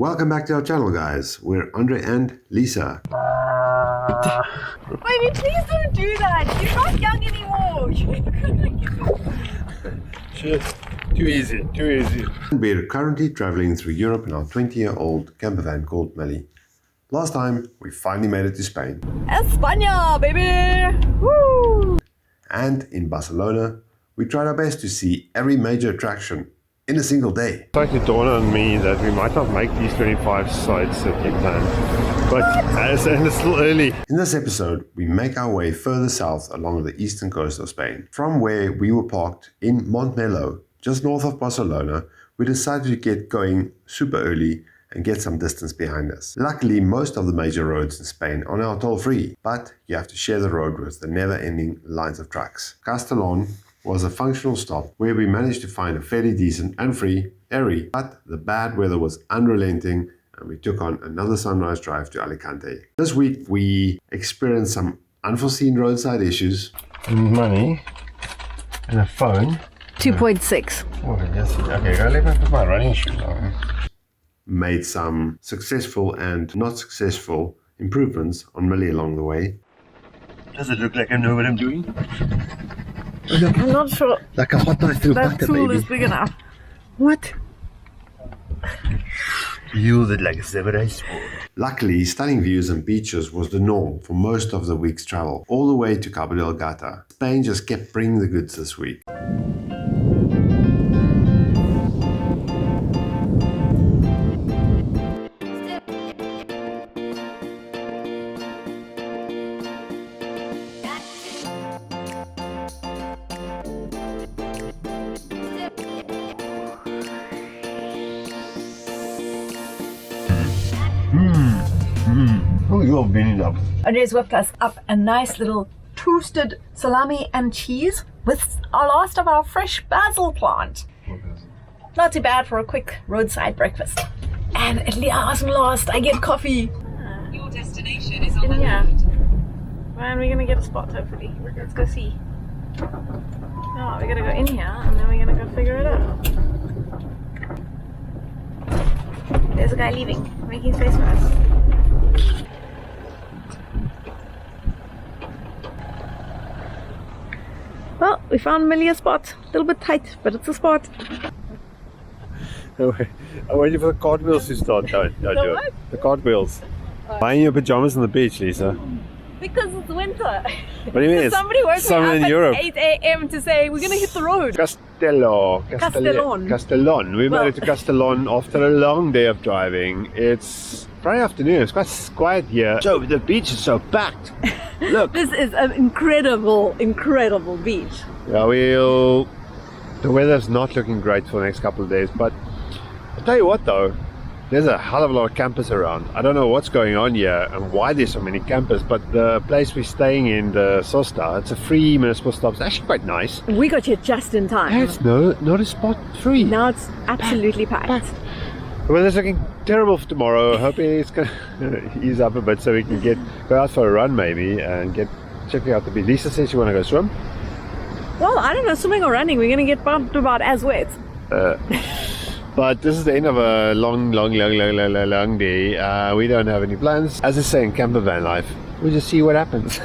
Welcome back to our channel, guys. We're Andre and Lisa. Baby, please don't do that. You're not young anymore. Shit. Too easy, too easy. We're currently traveling through Europe in our 20-year-old campervan called Millie. Last time, we finally made it to Spain. España, baby! Woo! And in Barcelona, we tried our best to see every major attraction in a single day. It's like it dawned on me that we might not make these 25 sites that we planned. But and it's still early. In this episode, we make our way further south along the eastern coast of Spain. From where we were parked in Montmeló, just north of Barcelona, we decided to get going super early and get some distance behind us. Luckily, most of the major roads in Spain are now toll-free, but you have to share the road with the never-ending lines of trucks. Castellón was a functional stop where we managed to find a fairly decent and free ferry, but the bad weather was unrelenting and we took on another sunrise drive to Alicante. This week we experienced some unforeseen roadside issues. Money and a phone. 2.6. Oh, yes. Okay, go let me put my running shoes on. Made some successful and not successful improvements on Millie along the way. Does it look like I know what I'm doing? I'm not sure Like a hot knife through that butter, tool baby. is big enough. What? Use it like a samurai sword. Luckily, stunning views and beaches was the norm for most of the week's travel, all the way to Cabo de Gata. Spain just kept bringing the goods this week. Oh, you've been enough. Andre's whipped us up a nice little toasted salami and cheese with our last of our fresh basil plant. Not too bad for a quick roadside breakfast. And at last, I get coffee. Your destination is on the Yeah. left. Man, we're gonna get a spot hopefully. Let's go see. Oh, we're gonna go in here and then we're gonna go figure it out. There's a guy leaving, making space for us. Well, we found Millie a spot. A little bit tight, but it's a spot. I'm waiting for the cartwheels to start. Don't do it. what? The cartwheels. Why in your pajamas on the beach, Lisa? Because it's winter. What do you mean? Somebody woke me summer up in at Europe. 8 a.m. to say we're gonna hit the road. Castellón. We Well- made it to Castellón after a long day of driving. It's Friday afternoon. It's quite quiet here. So the beach is so packed. Look. This is an incredible beach. Yeah, the weather's not looking great for the next couple of days, but I'll tell you what though, there's a hell of a lot of campers around. I don't know what's going on here and why there's so many campers, but the place we're staying in, the Sosta, it's a free municipal stop. It's actually quite nice. We got here just in time. And it's not a spot free. Now it's absolutely packed. The weather's looking terrible for tomorrow. Hoping it's going to ease up a bit so we can go out for a run maybe and check out the beach. Lisa says you want to go swim. Well, I don't know, swimming or running, we're gonna get bumped about as wet. But this is the end of a long day. We don't have any plans. As I say in campervan life, we'll just see what happens.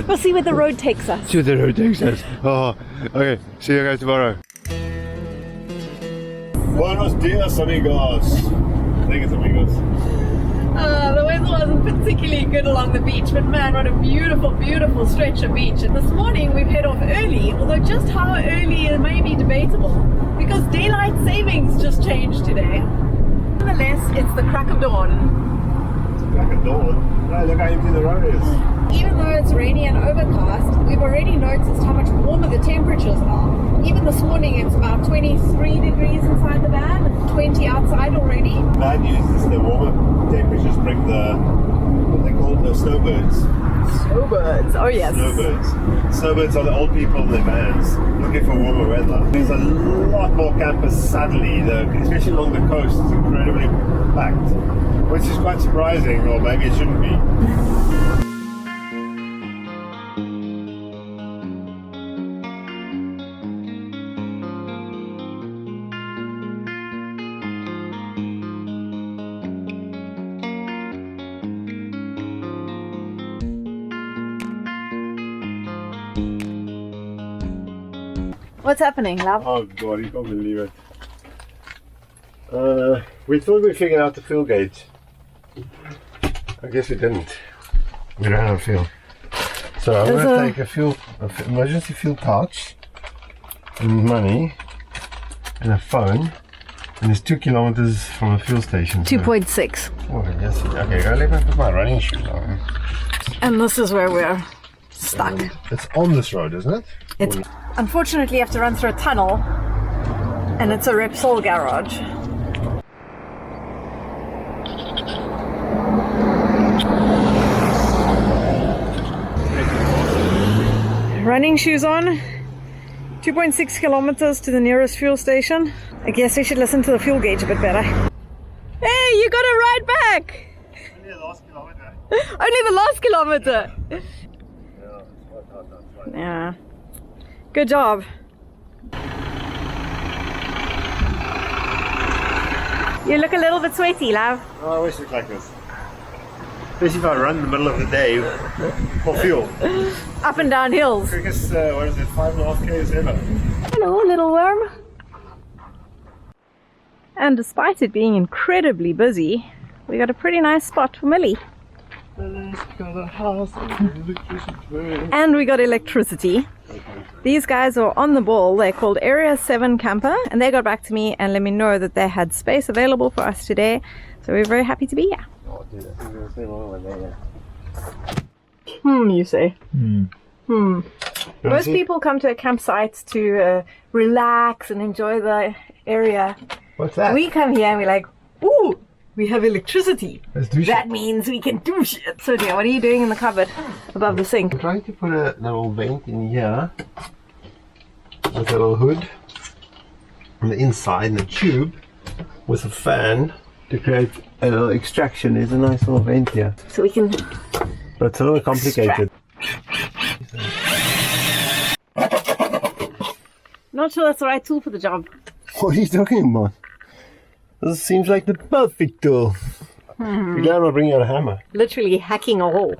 We'll see where the road takes us. See what the road takes us. Oh, okay. See you guys tomorrow. Buenos dias, amigos. I think it's amigos. The weather wasn't particularly good along the beach, but man, what a beautiful stretch of beach. And this morning we've head off early, although just how early it may be debatable, because daylight savings just changed today. Nonetheless, it's the crack of dawn. It's crack of dawn. No, look how empty the road is. Even though it's rainy and overcast, we've already noticed how much warmer the temperatures are. Even this morning it's about 23 degrees inside the van, 20 outside already. Bad news is the warmer temperatures bring what they call the snowbirds. Snowbirds, oh yes. Snowbirds. Snowbirds are the old people in their vans looking for warmer weather. There's a lot more campers suddenly, especially along the coast. It's incredibly packed, which is quite surprising, or maybe it shouldn't be. What's happening, love? Oh god, you can't believe it. We thought we figured out the fuel gauge. I guess we didn't. We don't have a fuel. So I'm going to take an emergency fuel pouch, and money, and a phone, and it's 2 kilometers from a fuel station. 2.6. Oh, yes. Okay, let me put my running shoes on. And this is where we're stuck. It's on this road, isn't it? It's unfortunately you have to run through a tunnel, and it's a Repsol garage. Running shoes on. 2.6 kilometers to the nearest fuel station. I guess we should listen to the fuel gauge a bit better. Hey, you got a ride back! Only the last kilometer. Only the last kilometer! Yeah. Good job. You look a little bit sweaty, love. Oh, I always look like this. Especially if I run in the middle of the day for fuel. Up and down hills. Quickest, what is it, 5.5 k's ever. Hello, little worm. And despite it being incredibly busy, we got a pretty nice spot for Millie. And we got electricity. These guys are on the ball. They're called Area 7 Camper, and they got back to me and let me know that they had space available for us today. So we're very happy to be here. You say? Most people come to a campsite to relax and enjoy the area. What's that? We come here and we're like, ooh, we have electricity. Let's do That means we can do shit. So dear, what are you doing in the cupboard above the sink? I'm trying to put a little vent in here with a little hood on the inside and a tube with a fan to create a little extraction. There's a nice little vent here. So we can... But it's a little complicated. Not sure that's the right tool for the job. What are you talking about? This seems like the perfect tool. You're glad I'm not bringing out a hammer. Literally hacking a hole.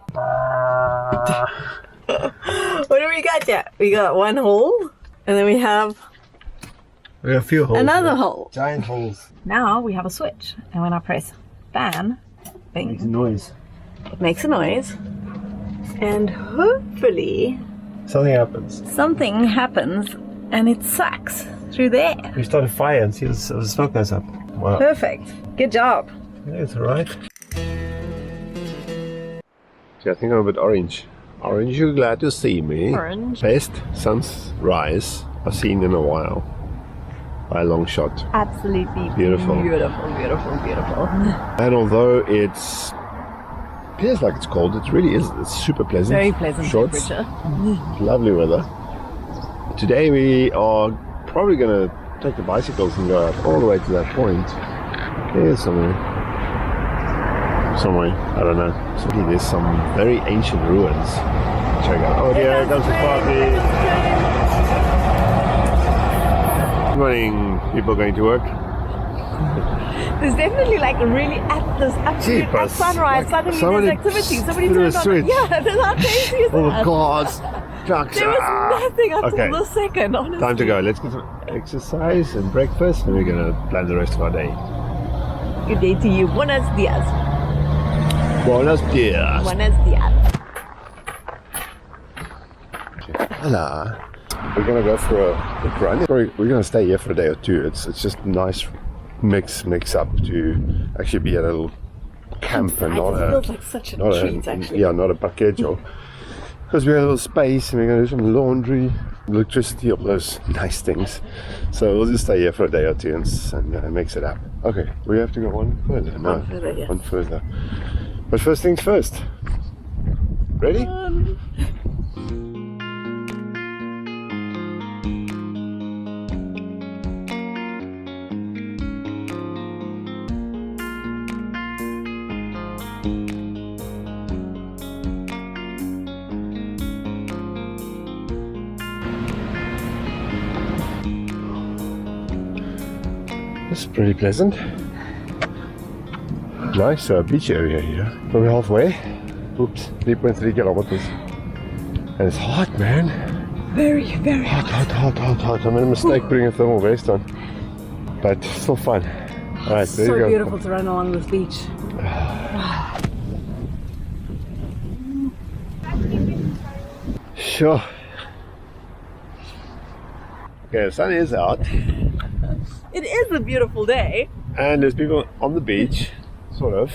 What do we got here? We got one hole, and then we have We got a few holes. another hole. Giant holes. Now we have a switch, and when I press fan, Makes a bing, noise. it makes a noise, and hopefully something happens, and it sucks through there. We start a fire and see the smoke goes up. Wow. Perfect. Good job. Yeah, it's alright. See, I think I'm a bit orange. Orange, you're glad to see me. Orange. Best sunrise I've seen in a while. By a long shot. Absolutely Beautiful. beautiful, beautiful, beautiful. And although it feels like it's cold, it really is. It's super pleasant. Very pleasant Shorts. temperature. Lovely weather. Today we are probably going to take the bicycles and go out all the way to that point. There's somewhere, I don't know. Certainly there's some very ancient ruins. Check out. Oh dear, here comes the party. Good morning, people going to work. There's definitely like really at this absolute at Jeepers. sunrise, suddenly Somebody there's activity. Somebody threw a turned on. switch. Yeah, that's how crazy is Oh that? god. Trucks. There was nothing until Okay. this second, honestly. Time to go. Let's get some exercise and breakfast, and we're going to plan the rest of our day. Good day to you. Buenos dias. Buenos dias. Buenos dias. Hello. We're gonna go for a run. We're gonna stay here for a day or two. It's just nice mix up to actually be at a little camp and not It a feels like such a treat, actually. yeah, not a parquejo. Because we have a little space and we're gonna do some laundry, electricity, all those nice things. So we'll just stay here for a day or two and mix it up. Okay, we have to go one further. No, One further, yes. one further. But first things first. Ready? It's pretty pleasant. Nice beach area here. We're halfway. Oops, 3.3 kilometers. And it's hot, man. Very, very hot. Hot. I made a mistake putting a thermal vest on. But still fun. Alright, there you So go. beautiful to run along this beach. Sure. Okay, the sun is out. It is a beautiful day. And there's people on the beach, sort of.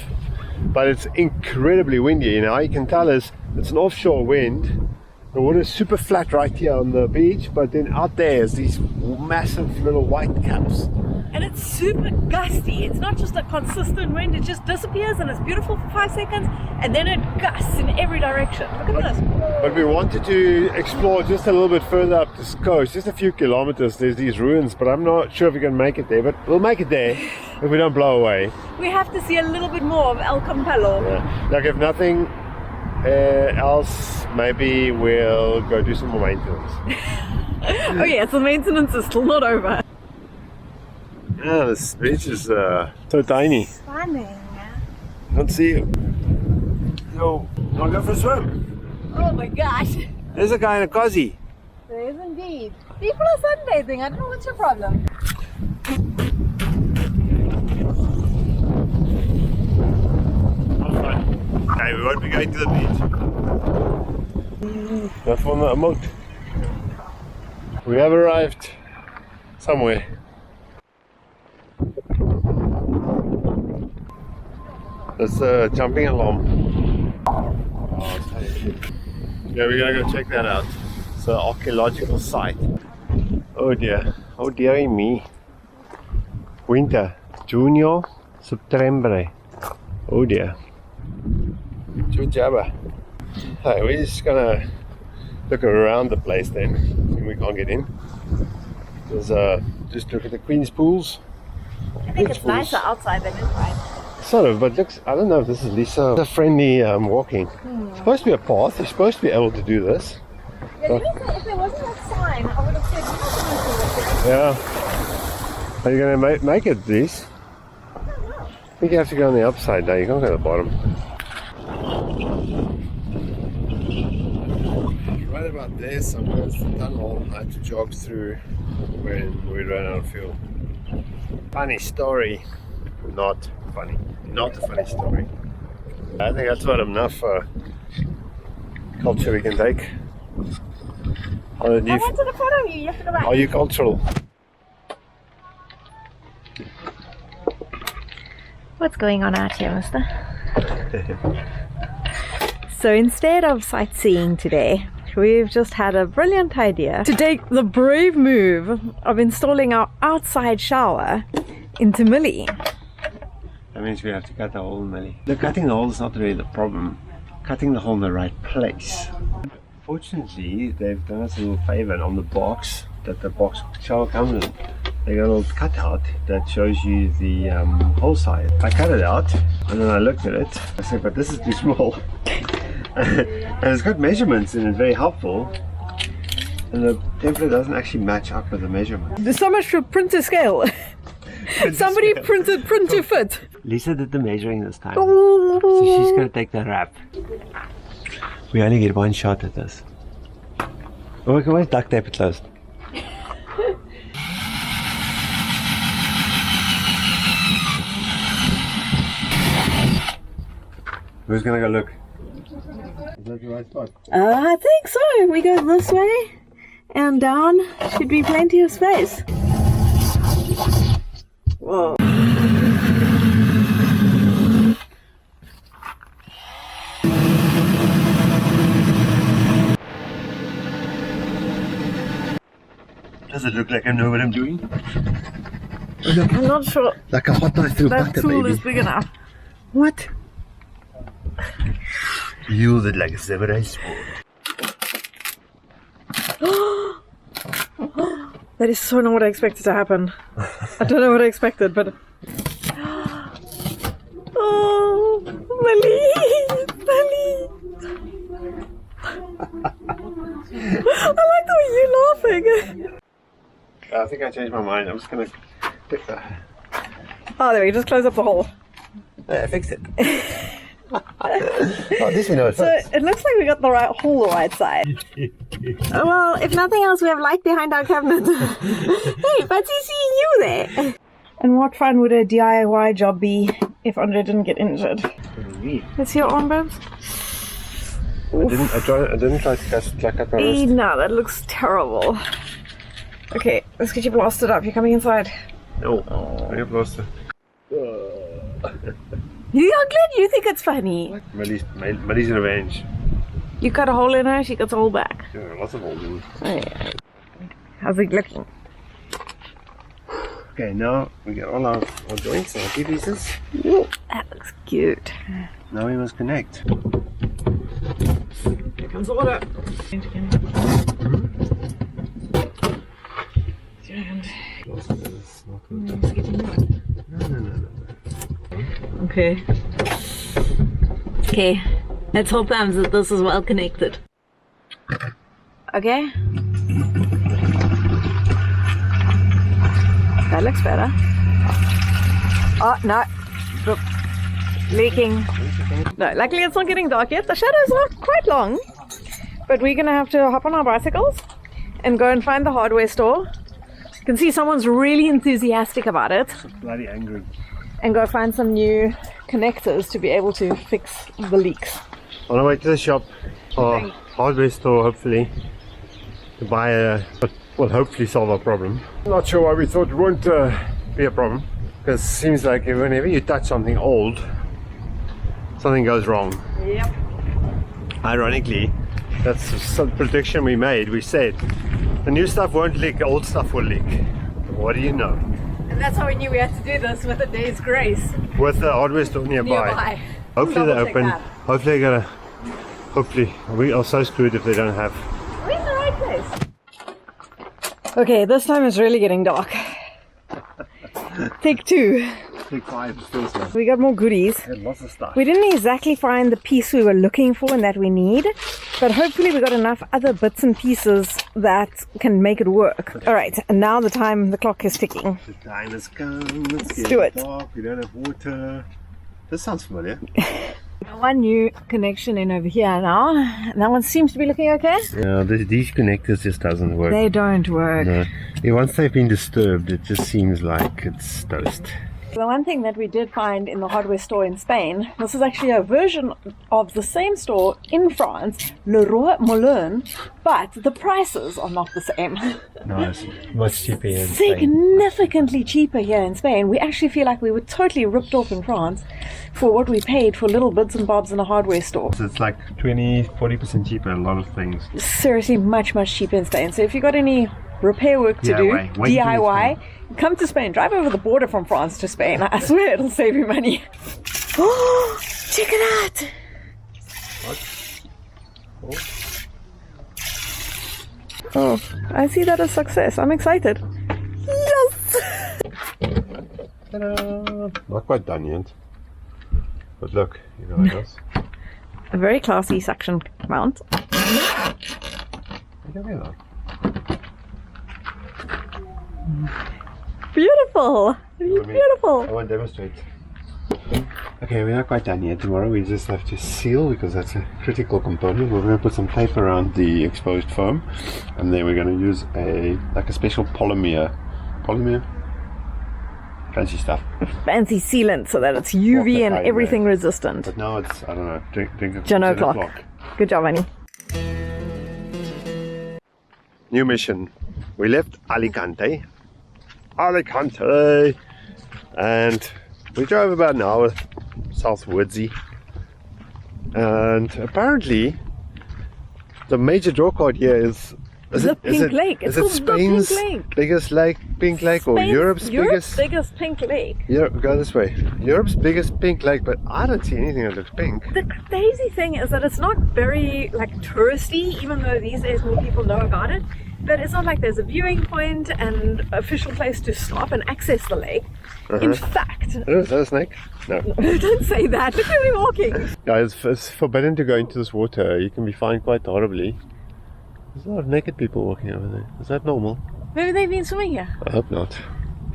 But it's incredibly windy. You know, you can tell it's an offshore wind. The water is super flat right here on the beach, but then out there is these massive little white caps. And it's super gusty. It's not just a consistent wind, it just disappears and it's beautiful for 5 seconds and then it gusts in every direction. Look at this. But we wanted to explore just a little bit further up this coast, just a few kilometers. There's these ruins, but I'm not sure if we can make it there, but we'll make it there if we don't blow away. We have to see a little bit more of El Campello. Yeah. Like if nothing else, maybe we'll go do some more maintenance. Oh yes, the maintenance is still not over. Yeah, this beach is so tiny. Stunning. Don't see you. Yo, wanna go for a swim? Oh my gosh. There's a guy in a cozy. There is indeed. People are sunbathing. I don't know what's your problem. Okay, we won't be going to the beach. That's one that moat. We have arrived somewhere. There's jumping alarm. Yeah, we're gonna go check that out. It's an archaeological site. Oh dearie me. Winter, Junio, September. Oh dear. Jujaba. Hey, we're just gonna look around the place then. We can't get in. There's just look at the Queen's pools. I think it's nicer outside than inside. Sort of, but looks, I don't know if this is Lisa friendly walking. It's supposed to be a path, you're supposed to be able to do this. Yeah, if there wasn't that sign, I would have said Yeah. Are you going to make it this? I think you have to go on the upside now, you can't go to the bottom. Right about there somewhere is the tunnel I had to jog through when we ran out of fuel. Funny story. Not funny. Not a funny story. I think that's about enough culture we can take. I went to the front of you, you have to go back. Are you cultural? What's going on out here, mister? So instead of sightseeing today, we've just had a brilliant idea to take the brave move of installing our outside shower into Millie. That means we have to cut the hole, Millie. The cutting the hole is not really the problem. Cutting the hole in the right place. Fortunately, they've done us a little favor, and on the box that the box shower comes in, they got a little cutout that shows you the hole size. I cut it out, and then I looked at it. I said, but this is too small. And it's got measurements in it, very helpful. And the template doesn't actually match up with the measurement. There's so much to print to scale. Somebody printed print to fit. Lisa did the measuring this time, so she's going to take the wrap. We only get one shot at this. Oh, we can always duct tape it closed. Who's going to go look? Is that the right spot? I think so. We go this way and down. Should be plenty of space. Whoa. Does it look like I know what I'm doing? I'm not sure Like a hot knife through that butter, tool baby. is big enough. What? Use it like a samurai sword. That is so not what I expected to happen. I don't know what I expected, but... Oh, Millie! I like the way you're laughing. I think I changed my mind. I'm just gonna pick that. Oh, there we go. Just close up the hole. Yeah, I fixed it. At least we know it's So it looks like we got the whole right side. Well, if nothing else, we have light behind our cabinet. Hey, fancy seeing you there. And what fun would a DIY job be if Andre didn't get injured? Let's see your arm, Babs. I didn't try to cut my wrist. No, that looks terrible. Okay, let's get you blasted up. You're coming inside. No, I have lost it. You're glad you think it's funny. Millie's revenge. You cut a hole in her, she cuts a hole back. Yeah, lots of holes in it. Oh, yeah. How's it looking? Okay, now we get all our joints and our key pieces. Ooh, that looks cute. Now we must connect. Here comes the water. Okay. Okay. Let's hope that this is well connected. Okay. That looks better. Oh, no. Look. Leaking. No, luckily it's not getting dark yet. The shadow's not quite long. But we're going to have to hop on our bicycles and go and find the hardware store. You can see someone's really enthusiastic about it. So bloody angry. And go find some new connectors to be able to fix the leaks. On our way to the shop, or hardware store, hopefully, to buy what will hopefully solve our problem. Not sure why we thought it won't be a problem, because it seems like whenever you touch something old, something goes wrong. Yep. Ironically, that's some prediction we made. We said the new stuff won't leak, old stuff will leak. What do you know? And that's how we knew we had to do this with a day's grace. With the hardware store nearby. Hopefully they're open. Hopefully they're gonna. Hopefully, we are so screwed if they don't have. We're in the right place. Okay, this time it's really getting dark. Take two. Take 5 still stuff. We got more goodies. Lots of stuff. We didn't exactly find the piece we were looking for and that we need, but hopefully we got enough other bits and pieces that can make it work. Alright, and now the clock is ticking. The time has come. Let's do it. Dark. We don't have water. This sounds familiar. One new connection in over here now. That one seems to be looking okay. Yeah, these connectors just doesn't work. They don't work. No. Yeah, once they've been disturbed, it just seems like it's toast. The one thing that we did find in the hardware store in Spain, this is actually a version of the same store in France, Leroy Merlin, but the prices are not the same. No, it's much cheaper here in Spain. Significantly cheaper here in Spain. We actually feel like we were totally ripped off in France for what we paid for little bits and bobs in a hardware store. So it's like 20-40% cheaper, a lot of things. Seriously, much cheaper in Spain. So if you got any repair work to do, DIY, come to Spain. Drive over the border from France to Spain. I swear it'll save you money. Oh, check it out. What? Oh, I see that as success. I'm excited. Yes! Ta-da! Not quite done yet. But look, you know what else? A very classy suction mount. Beautiful! Beautiful! I want to demonstrate. Okay, we're not quite done yet. Tomorrow we just have to seal because that's a critical component. We're going to put some tape around the exposed foam, and then we're going to use a special polymer, fancy stuff. Fancy sealant so that it's UV and everything resistant. But now it's, I don't know, drink a gin o'clock. Good job, Annie. New mission. We left Alicante, and we drove about an hour southwardsy, and apparently the major draw card here is Pink Lake. Is it Spain's biggest lake, Pink Lake, or Europe's biggest pink lake? Europe, go this way. Europe's biggest pink lake, but I don't see anything that looks pink. The crazy thing is that it's not very touristy, even though these days more people know about it. But it's not like there's a viewing point and official place to stop and access the lake. In fact... Oh, is that a snake? No. Don't say that. Look where we're walking. Yeah, it's forbidden to go into this water. You can be fined quite horribly. There's a lot of naked people walking over there. Is that normal? Maybe they've been swimming here. I hope not.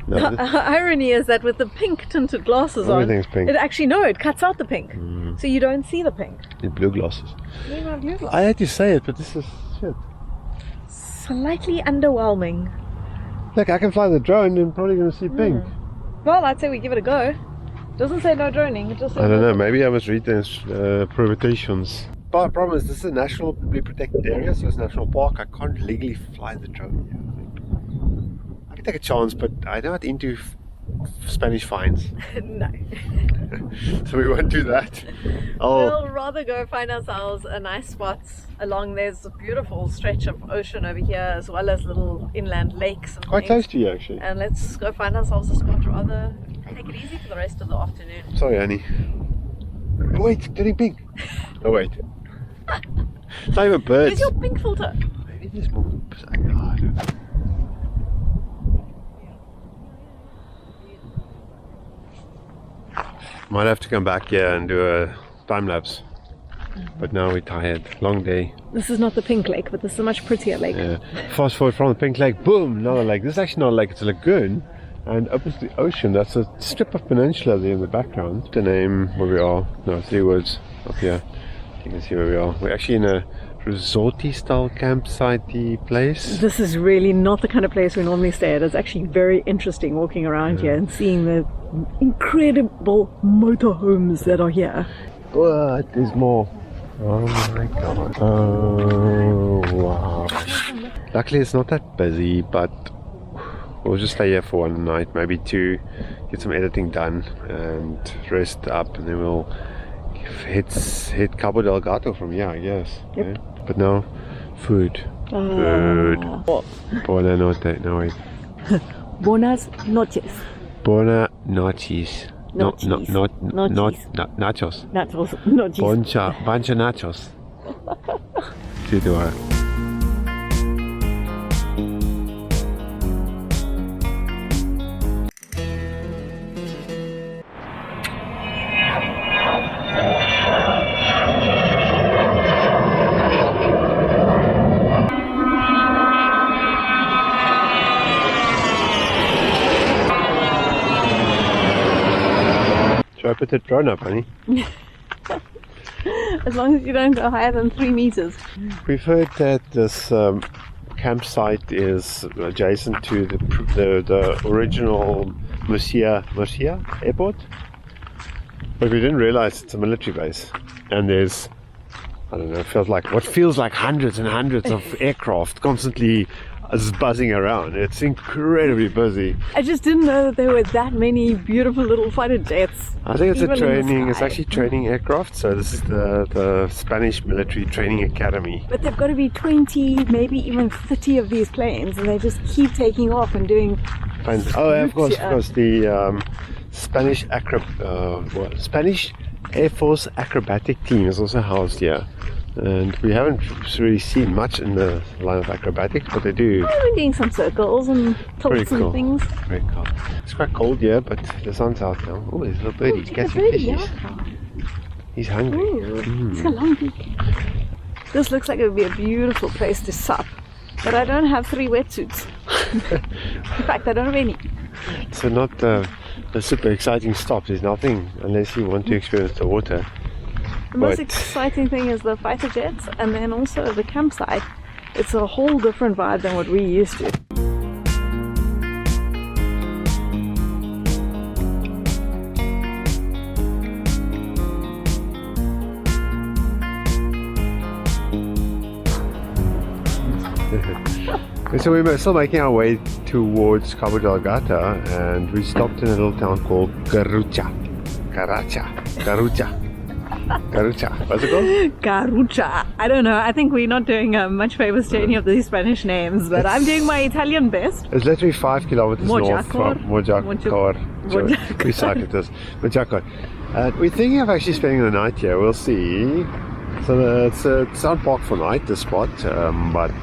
No, irony is that with the pink tinted glasses on, everything's pink. it actually, it cuts out the pink. So you don't see the pink? In blue glasses. You have blue glasses. I had to say it, but this is shit. Slightly underwhelming. Look, I can fly the drone and probably going to see pink. Well, I'd say we give it a go. Doesn't say no droning, it just says I don't know, maybe I must read the prohibitions. But the problem is, this is a nationally protected area, so it's a national park. I can't legally fly the drone here. I can take a chance, but I'm not into Spanish fines. No. So we won't do that. We'll rather go find ourselves a nice spot along. There's a beautiful stretch of ocean over here, as well as little inland lakes and Quite things. close to you, actually. And let's go find ourselves a spot, rather take it easy for the rest of the afternoon. Sorry, Annie. Oh, wait, turning pink. Oh, wait. It's not even birds. Where's your pink filter? Maybe there's more. I don't know. Might have to come back here and do a time lapse. But now we're tired. Long day. This is not the pink lake, but this is a much prettier lake. Yeah. Fast forward from the pink lake, boom, another lake. This is actually not a lake, it's a lagoon. And opens to the ocean. That's a strip of peninsula there in the background. The name where we are. No, 3 words up here. You can see where we are. We're actually in a resorty style campsite place. This is really not the kind of place we normally stay at. It's actually very interesting walking around here and seeing the incredible motorhomes that are here. What? There's more. Oh my god. Oh wow. Luckily it's not that busy, but we'll just stay here for one night, maybe 2, get some editing done and rest up, and then we'll hit Cabo de Gata from here, I guess. Yep. Yeah? But now, food. Food. Buona notte. No, wait. Buenas noches. Buona noches. Noches. Nachos. Nachos. Noches. Bunch of nachos. Sí, te va. Should I put the drone up, honey? As long as you don't go higher than 3 meters. We've heard that this campsite is adjacent to the original Murcia airport, but we didn't realize it's a military base, and there's, I don't know, what feels like hundreds and hundreds of aircraft constantly buzzing around. It's incredibly busy. I just didn't know that there were that many beautiful little fighter jets. I think it's even a in the training, it's sky. actually training aircraft, so this is the Spanish Military Training Academy. But there've got to be 20, maybe even 30 of these planes, and they just keep taking off and doing. Oh, of course, the Spanish Air Force acrobatic team is also housed here. And we haven't really seen much in the line of acrobatics, but they do. I've been doing some circles and tilts and things. Very cool. It's quite cold here, but the sun's out now. Oh, there's a little birdie. Check Catching the birdie, fishes. yeah. He's hungry. Ooh, it's a long beak. This looks like it would be a beautiful place to sup, but I don't have 3 wetsuits. In fact, I don't have any. So not a super exciting stop. There's nothing unless you want to experience the water. The most exciting thing is the fighter jets, and then also the campsite. It's a whole different vibe than what we're used to. So we're still making our way towards Cabo de Gata, and we stopped in a little town called Garucha. What's it called? Garucha. I don't know. I think we're not doing much favors to any of these Spanish names, but I'm doing my Italian best. It's literally 5 kilometers north from Mojácar. We suck at this. Mojácar. We're thinking of actually spending the night here. We'll see. So it's not parked for night, this spot, but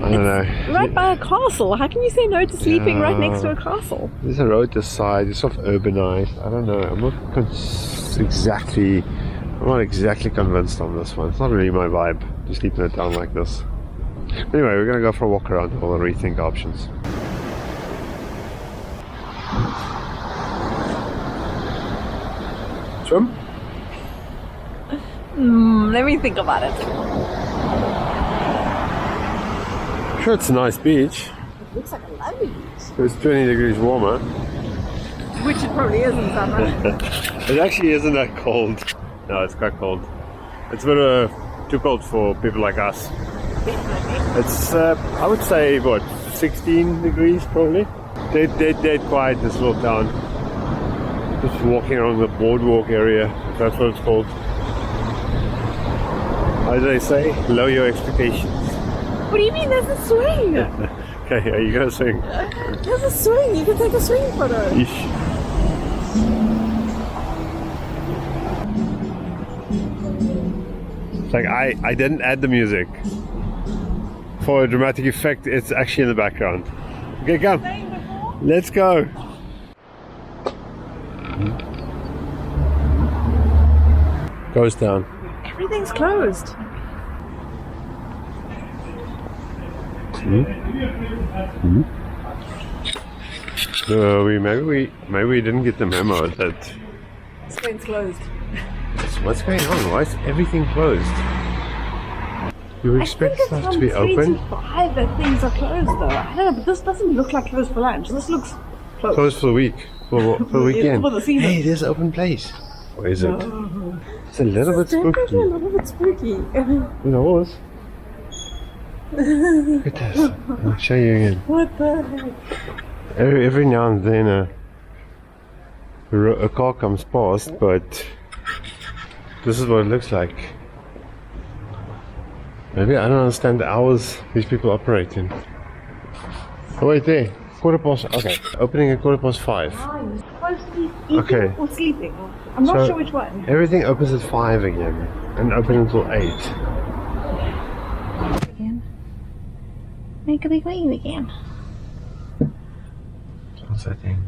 I don't know. Right by a castle. How can you say no to sleeping right next to a castle? There's a road this side. It's sort of urbanized. I don't know. I'm not exactly convinced on this one. It's not really my vibe to sleep in a town like this. Anyway, we're gonna go for a walk around. We'll rethink options. Swim? Let me think about it. Sure, it's a nice beach. It looks like a lovely beach. It's 20 degrees warmer. Which it probably is in summer. It actually isn't that cold. No, it's quite cold. It's a bit too cold for people like us. It's, I would say, what, 16 degrees probably? Dead quiet, this little town. Just walking along the boardwalk area, that's what it's called. As they say, lower your expectations. What do you mean there's a swing? Okay, are you gonna swing? There's a swing. You can take a swing photo. Yeesh. It's like I didn't add the music. For a dramatic effect, it's actually in the background. Okay, come. Let's go. Goes down. Everything's closed. Maybe we didn't get the memo that. Spain's closed. What's going on? Why is everything closed? You expect stuff to be open? 3 to 5 that things are closed though. I don't know, but this doesn't look like closed for lunch. This looks closed. Closed for the week. For the weekend. For the season. Hey, there's an open place. Where is it? It's a little bit Definitely spooky. a little bit spooky. With a horse. Look at this. I'll show you again. What the heck? Every now and then a car comes past, but this is what it looks like. Maybe I don't understand the hours these people operate in. Oh wait, there. 5:15. Okay, opening at 5:15. You're supposed to be eating Okay. or sleeping. I'm not So, sure which one. Everything opens at 5 again and open until 8. Again. Make a big wave again. What's that thing?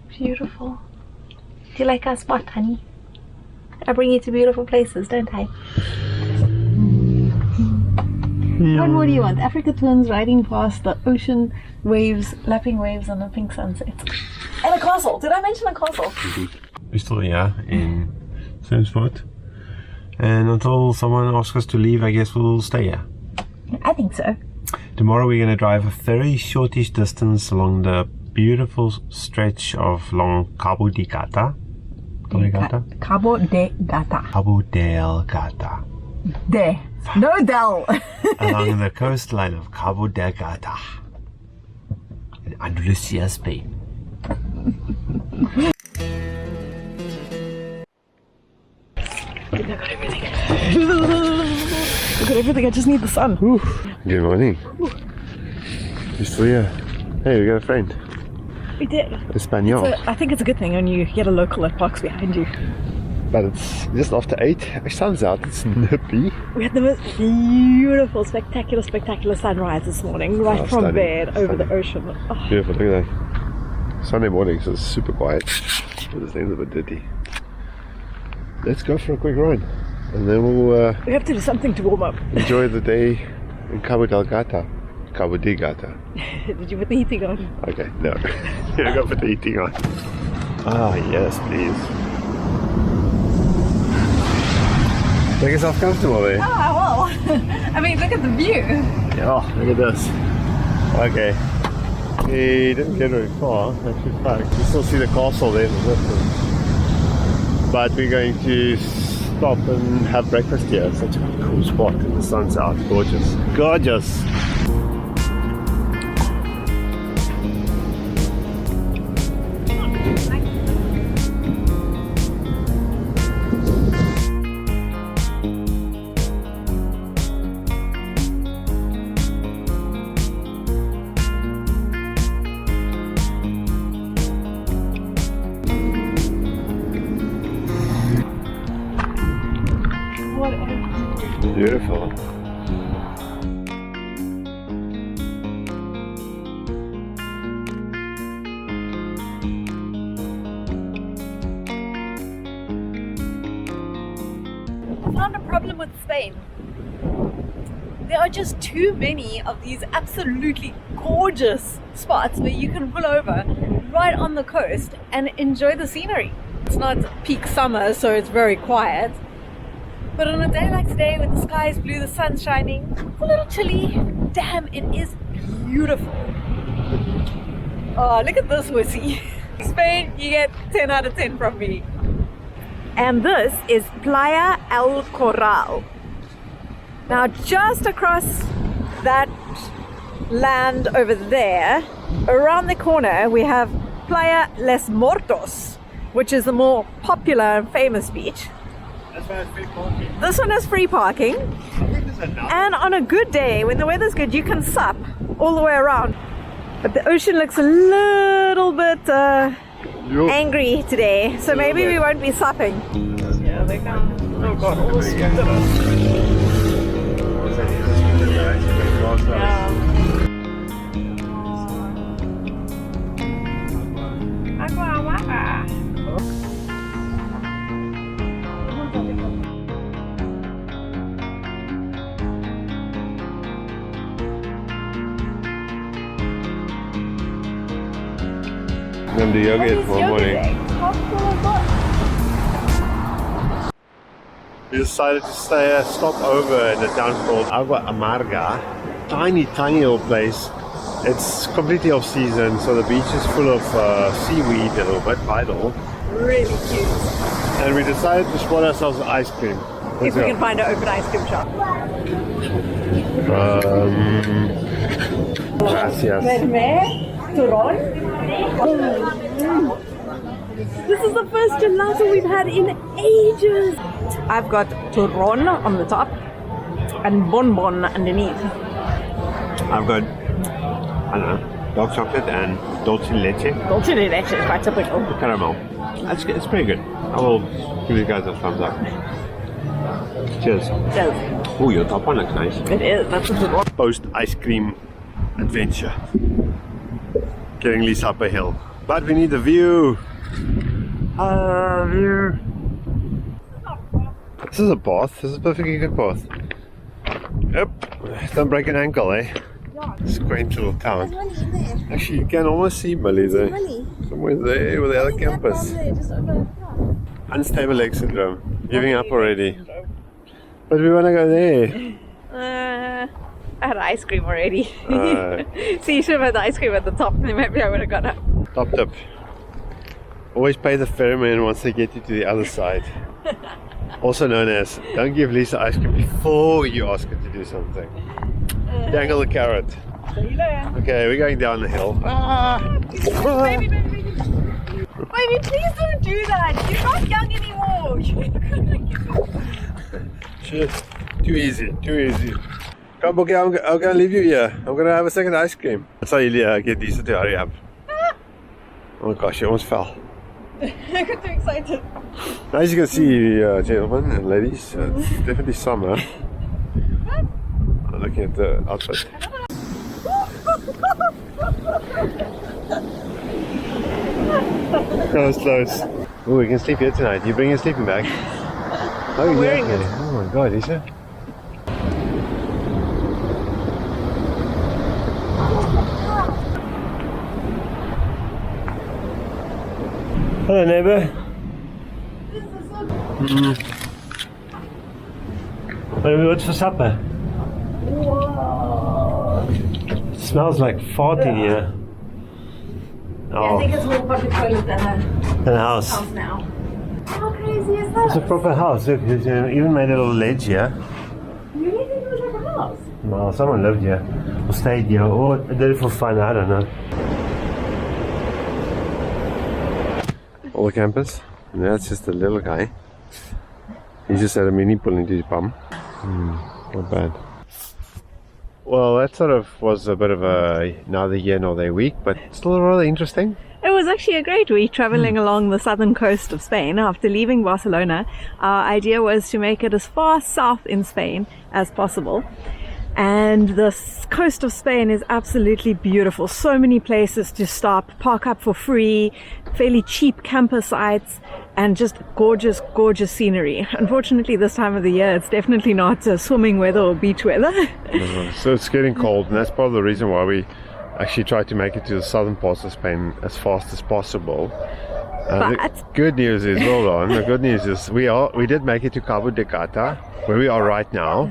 Beautiful. Do you like our spot, honey? I bring you to beautiful places, don't I? What more do you want? Africa twins riding past the ocean waves, lapping waves on a pink sunset. And a castle. Did I mention a castle? We're still here in same spot. And until someone asks us to leave, I guess we'll stay here. I think so. Tomorrow we're going to drive a very shortish distance along the beautiful stretch of long Cabo de Gata. Cabo de Gata? Cabo de Gata. Cabo del Gata. De. No del. Along the coastline of Cabo de Gata. In Andalusia, Spain. I got everything. I got everything. I just need the sun. Good morning. You're still here. Hey, we got a friend. We did. Espanol. I think it's a good thing when you get a local that parks behind you. But it's just after 8. It sounds out. It's nippy. We had the most beautiful, spectacular sunrise this morning, right from stunning. bed over the ocean. Oh, Beautiful. Look at that. Sunday morning, so it's super quiet. But this thing's a bit dirty. Let's go for a quick ride. And then we'll we have to do something to warm up. enjoy the day in Cabo de Gata. Cabo de Gata. Did you put the heating on? Okay, no. I got to put the heating on. Ah, yes, please. Make yourself comfortable there. Ah, well. I mean, look at the view. Oh, look at this. Okay. He didn't get very far, actually back. You still see the castle there in the distance. But we're going to stop and have breakfast here. It's such a cool spot in the sun's out. Gorgeous. Gorgeous! Beautiful. I found a problem with Spain. There are just too many of these absolutely gorgeous spots where you can pull over right on the coast and enjoy the scenery. it's not peak summer, so it's very quiet. But on a day like today, when the sky is blue, the sun's shining, it's a little chilly. Damn, it is beautiful. Oh, look at this wussy. Spain, you get 10 out of 10 from me. And this is Playa El Corral. Now, just across that land over there, around the corner, we have Playa Les Mortos, which is the more popular and famous beach. This one has free parking. And on a good day, when the weather's good, you can sup all the way around. But the ocean looks a little bit angry today, so maybe we won't be supping. Yeah, they come. Oh god, all the sweet I'm going to do yoga tomorrow morning. We decided to stop over in a town called Agua Amarga. Tiny little place. It's completely off season, so the beach is full of seaweed and a little bit vital. Really cute. And we decided to spot ourselves ice cream. If we can find an open ice cream shop. Gracias. This is the first gelato we've had in ages. I've got turron on the top and bonbon underneath. I've got, I don't know, dark chocolate and dulce de leche. Dulce de leche is quite typical. Caramel. It's pretty good. I will give you guys a thumbs up. Cheers. Cheers. Oh, your top one looks nice. It is. That's a good one. Post ice cream adventure. Getting Lisa up a hill. But we need the view. View. This is a path. This is a perfectly good path. Yep. Don't break an ankle, eh? It's a quaint little town. Actually, you can almost see Millie there. Somewhere there with the other campus. Unstable leg syndrome. Giving up already. But we want to go there. I had ice cream already. See, you should have had the ice cream at the top, then maybe I would have got up. Top tip. Always pay the ferryman once they get you to the other side. Also known as, don't give Lisa ice cream before you ask her to do something. Dangle the carrot. So you learn. Okay, we're going down the hill. Baby, please don't do that. You're not young anymore. Shit. Too easy, too easy. Come, okay, I'm gonna leave you here. I'm gonna have a second ice cream. That's how you get Lisa to hurry up. Oh gosh, she almost fell. I got too excited. As you can see, gentlemen and ladies, it's definitely summer. I'm looking at the outfit. That was close. Oh, we can sleep here tonight. You bring your sleeping bag? Oh, I'm wearing it. Oh my god, Lisa. Hello, neighbor. What's for supper? It smells like fart in here. Yeah, I think it's more public toilet than a house. now. How crazy is that? It's a proper house. Look, there's even made a little ledge here. You really think it was like a house? Well, someone lived here, or stayed here, or did it for fun. I don't know. All the campers. And that's just a little guy. He just had a mini pull into his bum. Not bad. Well, that sort of was a bit of a neither here nor there week, but still rather interesting. It was actually a great week traveling along the southern coast of Spain. After leaving Barcelona, our idea was to make it as far south in Spain as possible. And the coast of Spain is absolutely beautiful. So many places to stop, park up for free, fairly cheap camper sites, and just gorgeous, gorgeous scenery. Unfortunately, this time of the year, it's definitely not swimming weather or beach weather. So it's getting cold, and that's part of the reason why we actually try to make it to the southern parts of Spain as fast as possible. The But good news is, hold on, the good news is we did make it to Cabo de Gata, where we are right now.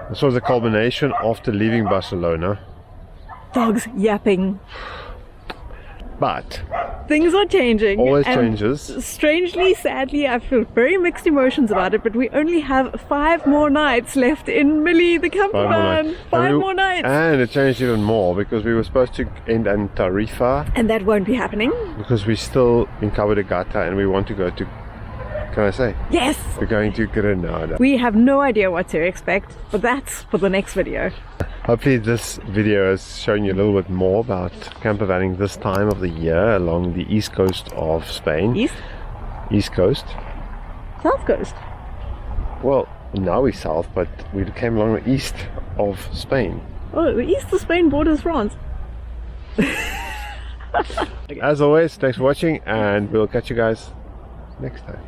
This was a culmination after leaving Barcelona. dogs yapping. But Things are changing. always and changes. Strangely, sadly, I feel very mixed emotions about it, but we only have 5 more nights left in Millie, the campervan. 5 more nights. And it changed even more because we were supposed to end in Tarifa And that won't be happening. because we're still in Cabo de Gata and we want to go to, can I say? Yes! We're going to Grenada. We have no idea what to expect, but that's for the next video. Hopefully this video has shown you a little bit more about campervanning this time of the year along the east coast of Spain. East coast. South coast. Well, now we're south, but we came along the east of Spain. Oh, the east of Spain borders France. As always, thanks for watching and we'll catch you guys next time.